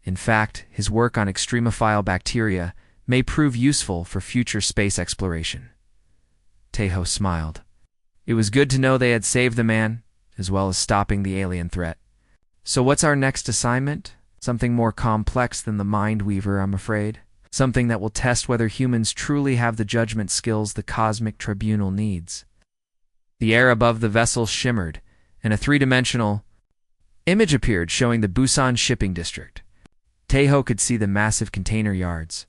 In fact, his work on extremophile bacteria may prove useful for future space exploration. Tejo smiled. It was good to know they had saved the man, as well as stopping the alien threat. So what's our next assignment? Something more complex than the Mind Weaver, I'm afraid. Something that will test whether humans truly have the judgment skills the Cosmic Tribunal needs. The air above the vessel shimmered, and a 3-dimensional image appeared showing the Busan shipping district. Tejo could see the massive container yards,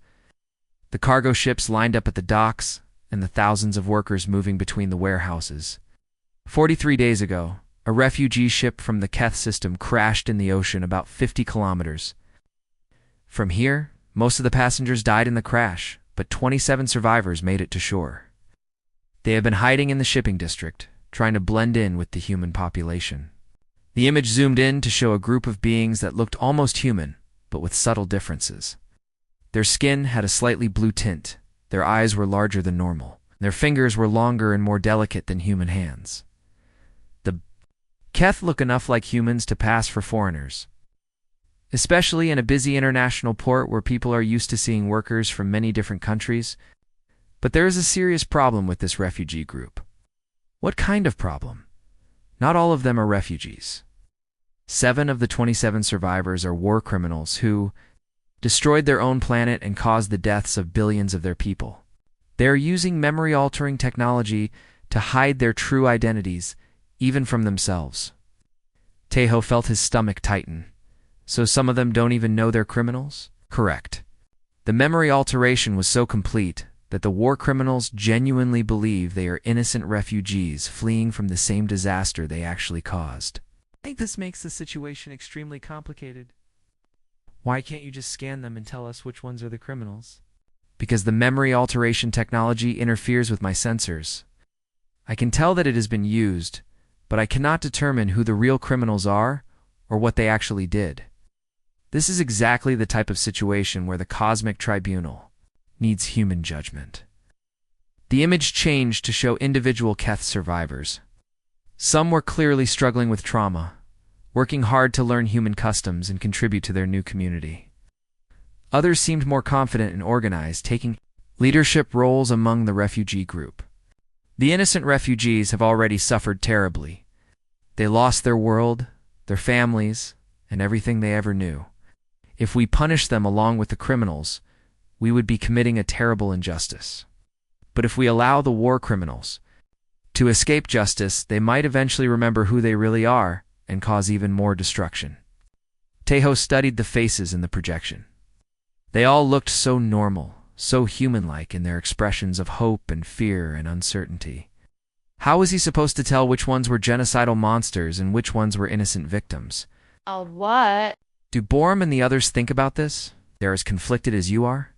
the cargo ships lined up at the docks, and the thousands of workers moving between the warehouses. 43 days ago, a refugee ship from the Keth system crashed in the ocean about 50 kilometers. From here, most of the passengers died in the crash, but 27 survivors made it to shore. They have been hiding in the shipping district, trying to blend in with the human population. The image zoomed in to show a group of beings that looked almost human, but with subtle differences. Their skin had a slightly blue tint, their eyes were larger than normal, their fingers were longer and more delicate than human hands. The Keth look enough like humans to pass for foreigners, especially in a busy international port where people are used to seeing workers from many different countries. But there is a serious problem with this refugee group. What kind of problem? Not all of them are refugees. 7 of the 27 survivors are war criminals who destroyed their own planet and caused the deaths of billions of their people. They are using memory-altering technology to hide their true identities, even from themselves. Tejo felt his stomach tighten. So some of them don't even know they're criminals? Correct. The memory alteration was so complete that the war criminals genuinely believe they are innocent refugees fleeing from the same disaster they actually caused. I think this makes the situation extremely complicated. Why can't you just scan them and tell us which ones are the criminals? Because the memory alteration technology interferes with my sensors. I can tell that it has been used, but I cannot determine who the real criminals are or what they actually did. This is exactly the type of situation where the cosmic tribunal needs human judgment. The image changed to show individual Keth survivors. Some were clearly struggling with trauma, working hard to learn human customs and contribute to their new community. Others seemed more confident and organized, taking leadership roles among the refugee group. The innocent refugees have already suffered terribly. They lost their world, their families, and everything they ever knew. If we punish them along with the criminals, we would be committing a terrible injustice. But if we allow the war criminals to escape justice, they might eventually remember who they really are and cause even more destruction. Tejo studied the faces in the projection. They all looked so normal, so human-like in their expressions of hope and fear and uncertainty. How was he supposed to tell which ones were genocidal monsters and which ones were innocent victims? What? Do Borum and the others think about this? They're as conflicted as you are?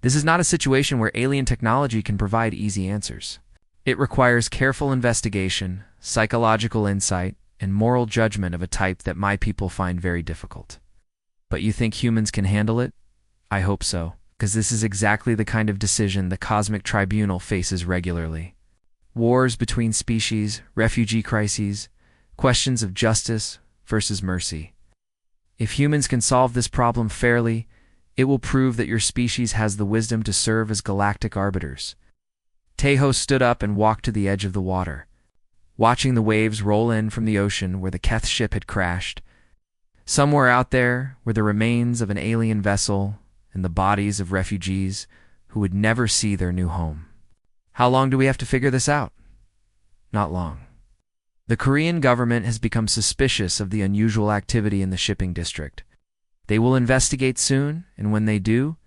This is not a situation where alien technology can provide easy answers. It requires careful investigation, psychological insight, and moral judgment of a type that my people find very difficult. But you think humans can handle it? I hope so, because this is exactly the kind of decision the Cosmic Tribunal faces regularly. Wars between species, refugee crises, questions of justice versus mercy. If humans can solve this problem fairly, it will prove that your species has the wisdom to serve as galactic arbiters. Tejo stood up and walked to the edge of the water, watching the waves roll in from the ocean where the Keth ship had crashed. Somewhere out there were the remains of an alien vessel and the bodies of refugees who would never see their new home. How long do we have to figure this out? Not long. The Korean government has become suspicious of the unusual activity in the shipping district. They will investigate soon, and when they do,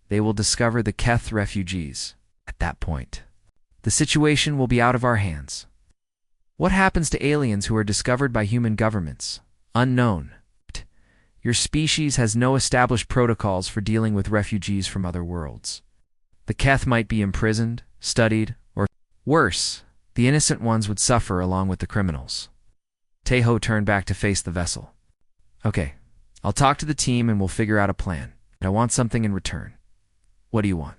they will discover the Keth refugees. At that point, the situation will be out of our hands. What happens to aliens who are discovered by human governments? Unknown. Your species has no established protocols for dealing with refugees from other worlds. The Keth might be imprisoned, studied, or worse, the innocent ones would suffer along with the criminals. Tejo turned back to face the vessel. Okay, I'll talk to the team and we'll figure out a plan. But I want something in return. What do you want?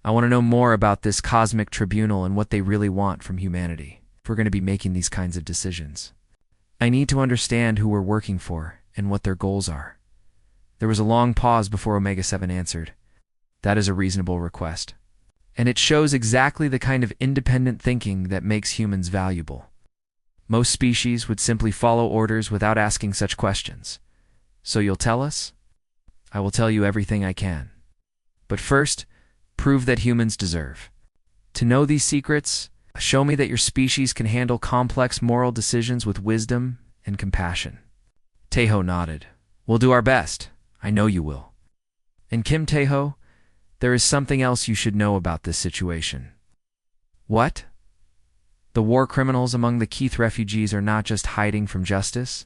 I want to know more about this cosmic tribunal and what they really want from humanity if we're going to be making these kinds of decisions. I need to understand who we're working for and what their goals are. There was a long pause before Omega-7 answered. That is a reasonable request. And it shows exactly the kind of independent thinking that makes humans valuable. Most species would simply follow orders without asking such questions. So you'll tell us? I will tell you everything I can. But first, prove that humans deserve. To know these secrets, show me that your species can handle complex moral decisions with wisdom and compassion. Tejo nodded. We'll do our best. I know you will. And Kim Tejo, there is something else you should know about this situation. What? The war criminals among the Keth refugees are not just hiding from justice.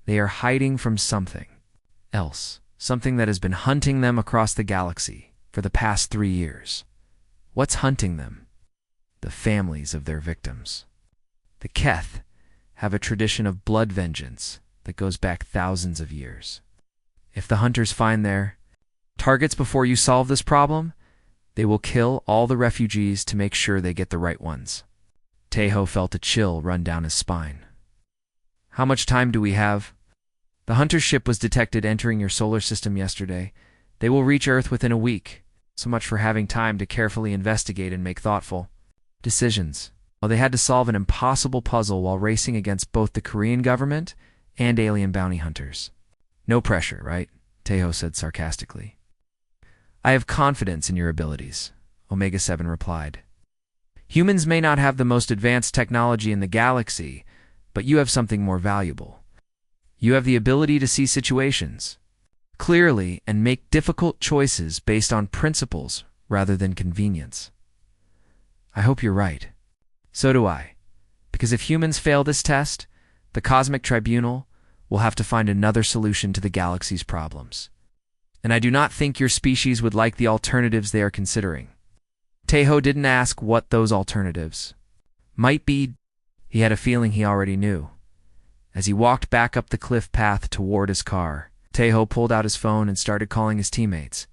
They are hiding from something else. Something that has been hunting them across the galaxy for the past 3 years. What's hunting them? The families of their victims. The Keth have a tradition of blood vengeance that goes back thousands of years. If the hunters find their targets before you solve this problem, they will kill all the refugees to make sure they get the right ones. Tejo felt a chill run down his spine. How much time do we have? The hunter ship was detected entering your solar system yesterday. They will reach Earth within a week. So much for having time to carefully investigate and make thoughtful decisions. Well, they had to solve an impossible puzzle while racing against both the Korean government and alien bounty hunters. No pressure, right? Tejo said sarcastically. I have confidence in your abilities, Omega-7 replied. Humans may not have the most advanced technology in the galaxy, but you have something more valuable. You have the ability to see situations, clearly and make difficult choices based on principles rather than convenience. I hope you're right. So do I. Because if humans fail this test, the Cosmic Tribunal will have to find another solution to the galaxy's problems. And I do not think your species would like the alternatives they are considering. Tejo didn't ask what those alternatives might be. He had a feeling he already knew. As he walked back up the cliff path toward his car, Tejo pulled out his phone and started calling his teammates.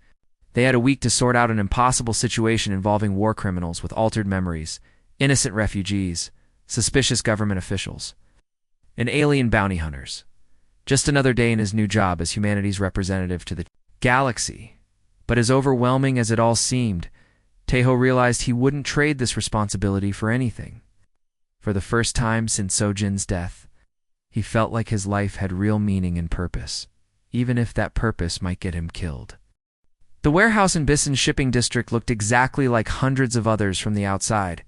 They had a week to sort out an impossible situation involving war criminals with altered memories, innocent refugees, suspicious government officials, and alien bounty hunters. Just another day in his new job as humanity's representative to the galaxy. But as overwhelming as it all seemed, Tejo realized he wouldn't trade this responsibility for anything. For the first time since Sojin's death, he felt like his life had real meaning and purpose, even if that purpose might get him killed. The warehouse in Bison's shipping district looked exactly like hundreds of others from the outside.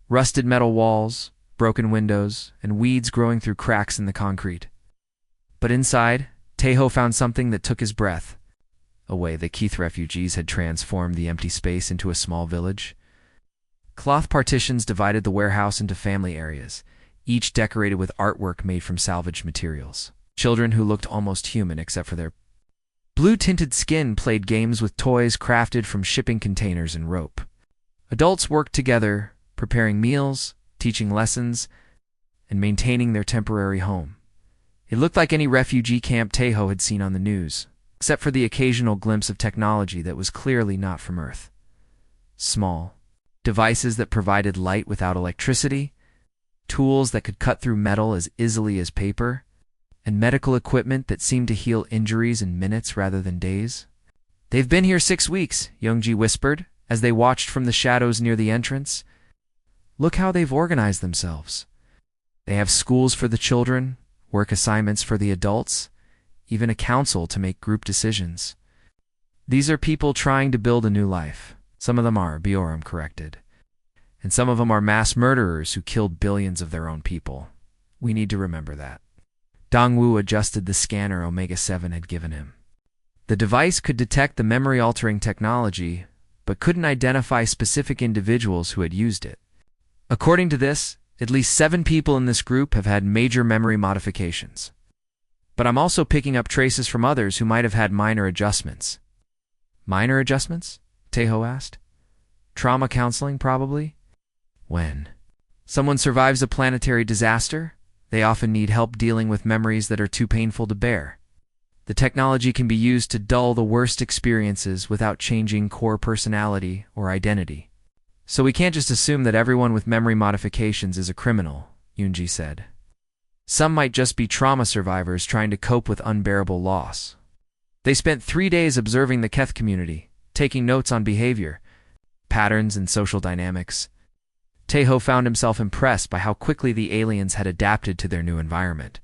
Rusted metal walls, broken windows, and weeds growing through cracks in the concrete. But inside, Tejo found something that took his breath. A way the Keith refugees had transformed the empty space into a small village. Cloth partitions divided the warehouse into family areas, each decorated with artwork made from salvaged materials. Children who looked almost human except for their blue-tinted skin played games with toys crafted from shipping containers and rope. Adults worked together, preparing meals, teaching lessons, and maintaining their temporary home. It looked like any refugee camp Tejo had seen on the news, except for the occasional glimpse of technology that was clearly not from Earth. Small devices that provided light without electricity, tools that could cut through metal as easily as paper, and medical equipment that seemed to heal injuries in minutes rather than days. "They've been here 6 weeks," Youngji whispered, as they watched from the shadows near the entrance. "Look how they've organized themselves. They have schools for the children, work assignments for the adults, even a council to make group decisions. These are people trying to build a new life. Some of them are," Bioram corrected. "And some of them are mass murderers who killed billions of their own people. We need to remember that." Dongwu adjusted the scanner Omega-7 had given him. The device could detect the memory-altering technology, but couldn't identify specific individuals who had used it. According to this, at least 7 people in this group have had major memory modifications. But I'm also picking up traces from others who might have had minor adjustments. "Minor adjustments?" Tejo asked. "Trauma counseling, probably?" When someone survives a planetary disaster, they often need help dealing with memories that are too painful to bear. The technology can be used to dull the worst experiences without changing core personality or identity. "So we can't just assume that everyone with memory modifications is a criminal," Yoonji said. "Some might just be trauma survivors trying to cope with unbearable loss." They spent 3 days observing the Keth community, taking notes on behavior, patterns, and social dynamics. Tejo found himself impressed by how quickly the aliens had adapted to their new environment.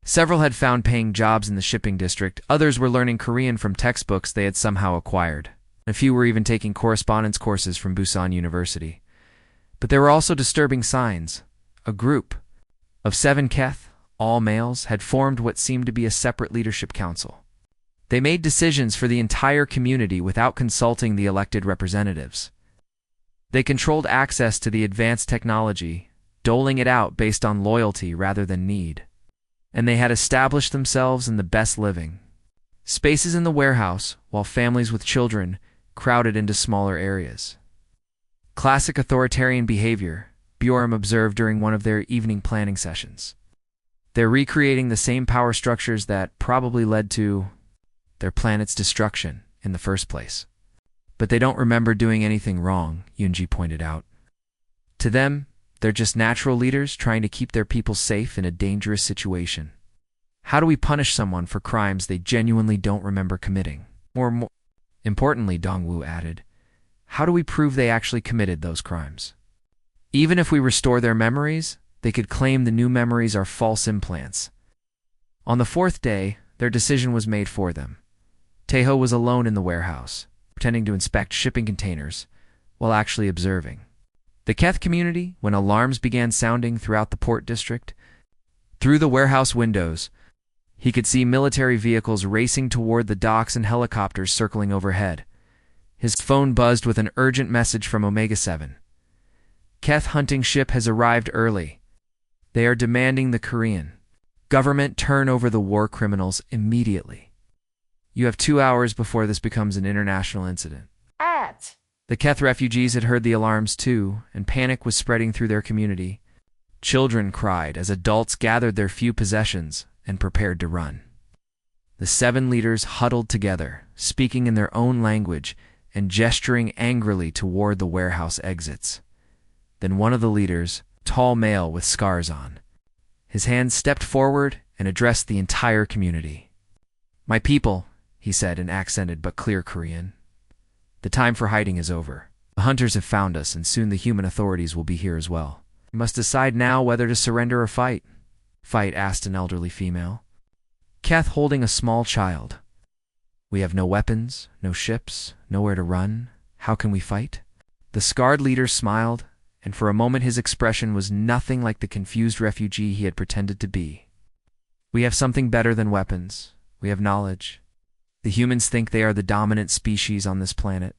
Several had found paying jobs in the shipping district, others were learning Korean from textbooks they had somehow acquired. A few were even taking correspondence courses from Busan University. But there were also disturbing signs. A group of 7 Keth, all males, had formed what seemed to be a separate leadership council. They made decisions for the entire community without consulting the elected representatives. They controlled access to the advanced technology, doling it out based on loyalty rather than need. And they had established themselves in the best living spaces in the warehouse, while families with children crowded into smaller areas. Classic authoritarian behavior, Bjoram observed during one of their evening planning sessions. They're recreating the same power structures that probably led to their planet's destruction in the first place. But they don't remember doing anything wrong, Yoonji pointed out. To them, they're just natural leaders trying to keep their people safe in a dangerous situation. How do we punish someone for crimes they genuinely don't remember committing? More importantly, Dongwu added, how do we prove they actually committed those crimes? Even if we restore their memories, they could claim the new memories are false implants. On the 4th day, their decision was made for them. Tejo was alone in the warehouse, pretending to inspect shipping containers, while actually observing the Keth community. When alarms began sounding throughout the port district, through the warehouse windows, He could see military vehicles racing toward the docks and helicopters circling overhead. His phone buzzed with an urgent message from Omega-7. Keth hunting ship has arrived early. They are demanding the Korean government turn over the war criminals immediately. You have 2 hours before this becomes an international incident. The Keth refugees had heard the alarms too, and panic was spreading through their community. Children cried as adults gathered their few possessions and prepared to run. The 7 leaders huddled together, speaking in their own language and gesturing angrily toward the warehouse exits. Then one of the leaders, tall male with scars on, his hand stepped forward and addressed the entire community. "My people," he said in accented but clear Korean, "the time for hiding is over. The hunters have found us, and soon the human authorities will be here as well. You must decide now whether to surrender or fight." "Fight?" asked an elderly female, Keth holding a small child. "We have no weapons, no ships, nowhere to run. How can we fight?" The scarred leader smiled, and for a moment his expression was nothing like the confused refugee he had pretended to be. "We have something better than weapons. We have knowledge. The humans think they are the dominant species on this planet,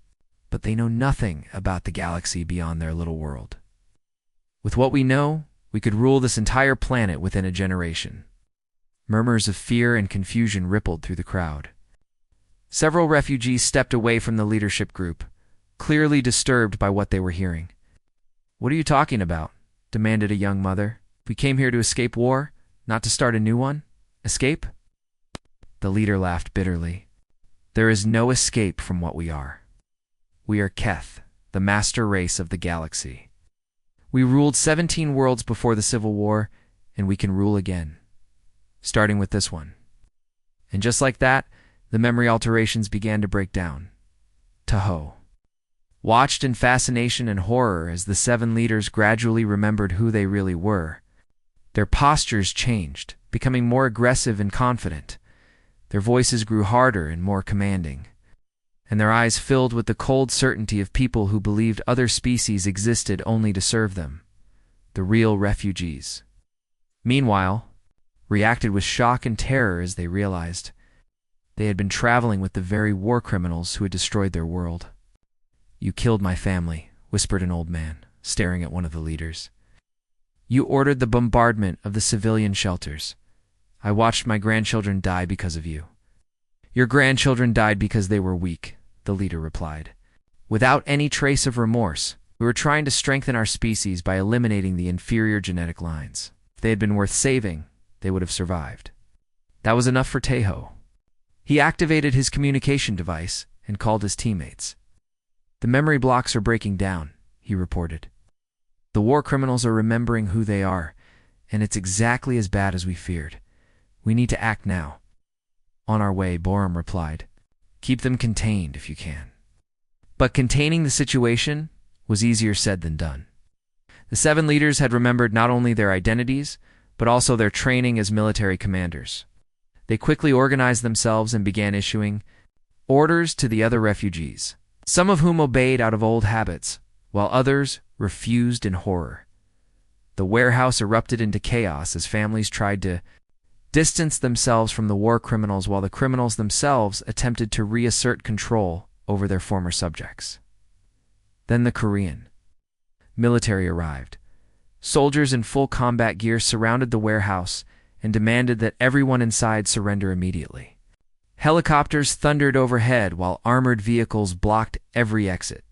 but they know nothing about the galaxy beyond their little world. With what we know, we could rule this entire planet within a generation." Murmurs of fear and confusion rippled through the crowd. Several refugees stepped away from the leadership group, clearly disturbed by what they were hearing. "What are you talking about?" demanded a young mother. "We came here to escape war, not to start a new one. Escape?" The leader laughed bitterly. "There is no escape from what we are. We are Keth, the master race of the galaxy. We ruled 17 worlds before the Civil War, and we can rule again. Starting with this one." And just like that, the memory alterations began to break down. Tahoe watched in fascination and horror as the 7 leaders gradually remembered who they really were. Their postures changed, becoming more aggressive and confident. Their voices grew harder and more commanding, and their eyes filled with the cold certainty of people who believed other species existed only to serve them, the real refugees. Meanwhile, reacted with shock and terror as they realized they had been traveling with the very war criminals who had destroyed their world. "You killed my family," whispered an old man, staring at one of the leaders. "You ordered the bombardment of the civilian shelters. I watched my grandchildren die because of you." "Your grandchildren died because they were weak," the leader replied, without any trace of remorse. "We were trying to strengthen our species by eliminating the inferior genetic lines. If they had been worth saving, they would have survived." That was enough for Tahoe. He activated his communication device and called his teammates. "The memory blocks are breaking down," he reported. "The war criminals are remembering who they are, and it's exactly as bad as we feared. We need to act now." "On our way," Borum replied. "Keep them contained if you can." But containing the situation was easier said than done. The 7 leaders had remembered not only their identities, but also their training as military commanders. They quickly organized themselves and began issuing orders to the other refugees, some of whom obeyed out of old habits, while others refused in horror. The warehouse erupted into chaos as families tried to distance themselves from the war criminals while the criminals themselves attempted to reassert control over their former subjects. Then the Korean military arrived. Soldiers in full combat gear surrounded the warehouse and demanded that everyone inside surrender immediately. Helicopters thundered overhead while armored vehicles blocked every exit.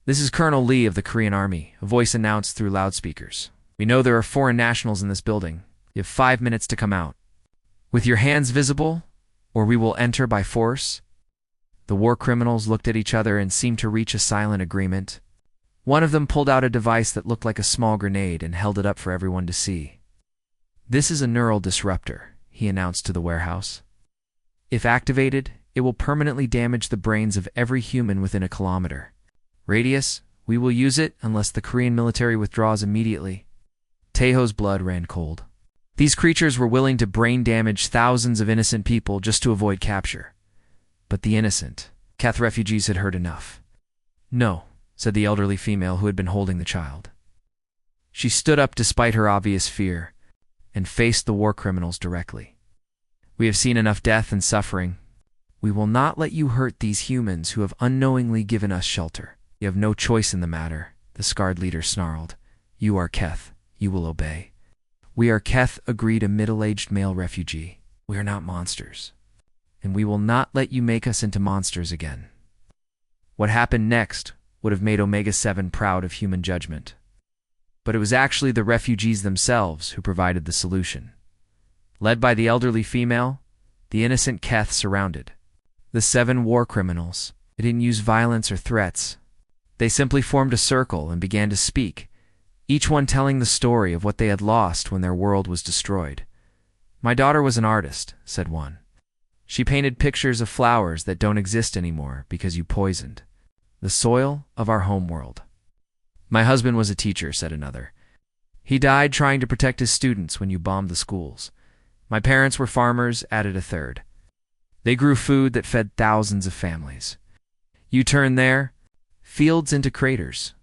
"This is Colonel Lee of the Korean Army," a voice announced through loudspeakers. "We know there are foreign nationals in this building. You have 5 minutes to come out. With your hands visible, or we will enter by force." The war criminals looked at each other and seemed to reach a silent agreement. One of them pulled out a device that looked like a small grenade and held it up for everyone to see. "This is a neural disruptor," he announced to the warehouse. "If activated, it will permanently damage the brains of every human within a kilometer radius. We will use it unless the Korean military withdraws immediately." Tahoe's blood ran cold. These creatures were willing to brain damage thousands of innocent people just to avoid capture. But the innocent Keth refugees had heard enough. "No," said the elderly female who had been holding the child. She stood up despite her obvious fear and faced the war criminals directly. We have seen enough death and suffering. We will not let you hurt these humans who have unknowingly given us shelter. You have no choice in the matter, the scarred leader snarled. You are Keth. You will obey. We are Keth, agreed a middle-aged male refugee. We are not monsters. And we will not let you make us into monsters again. What happened next would have made Omega-7 proud of human judgment. But it was actually the refugees themselves who provided the solution. Led by the elderly female, the innocent Keth surrounded the 7 war criminals. They didn't use violence or threats. They simply formed a circle and began to speak, each one telling the story of what they had lost when their world was destroyed. My daughter was an artist, said one. She painted pictures of flowers that don't exist anymore because you poisoned the soil of our homeworld. My husband was a teacher, said another. He died trying to protect his students when you bombed the schools. My parents were farmers, added a third. They grew food that fed thousands of families. You turned their fields into craters.